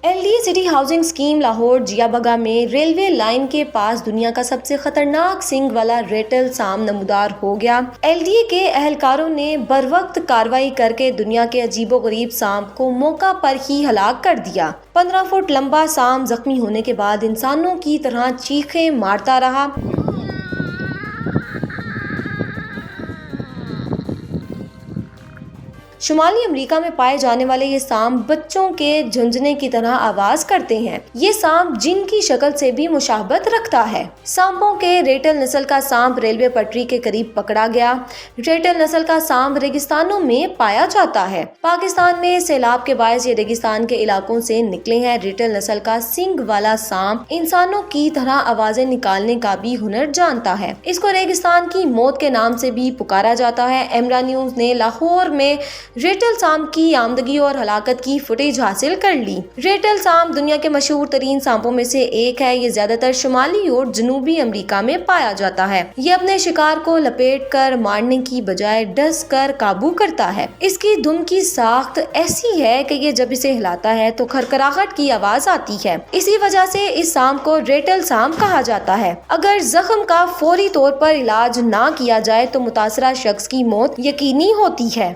LD city housing scheme Lahore जियाबगा में railway line के पास दुनिया का सबसे खतरनाक सींग वाला रेटल सांप नमूदार हो गया। LDA के एहलकारों ने बरवक्त कार्रवाई करके दुनिया के अजीबोगरीब सांप को मौका पर ही हलाक कर दिया। 15 फुट लंबा सांप जख्मी होने के बाद इंसानों की तरह चीखें मारता रहा। शुमाली अमेरिका में पाए जाने वाले ये सांप बच्चों के झुंझुने की तरह आवाज करते हैं। ये सांप जिन की शक्ल से भी मुशाबत रखता है। सांपों के रेटल नस्ल का सांप रेलवे पटरी के करीब पकड़ा गया। रेटल नस्ल का सांप रेगिस्तानों में पाया जाता है। पाकिस्तान में सैलाब के बायस ये रेगिस्तान के इलाकों से निकले हैं। रेटल नस्ल का सींग वाला सांप इंसानों की तरह आवाजें निकालने का भी हुनर जानता है। इसको रेगिस्तान की मौत के नाम से भी पुकारा जाता है। एमरा न्यूज ने लाहौर में रेटल सांप की आमदगी और हलाकत की फुटेज हासिल कर ली। रेटल सांप दुनिया के मशहूर तरीन सांपों में से एक है। ये ज्यादातर शुमाली और जनूबी अमेरिका में पाया जाता है। ये अपने शिकार को लपेट कर मारने की बजाय डस कर काबू करता है। इसकी दुम की साख्त ऐसी है कि ये जब इसे हिलाता है तो खरखराहट की आवाज आती है। इसी वजह से इस सांप को रेटल सांप कहा जाता है। अगर जख्म का फौरी तौर पर इलाज ना किया जाए तो मुतासरा शख्स की मौत यकीनी होती है।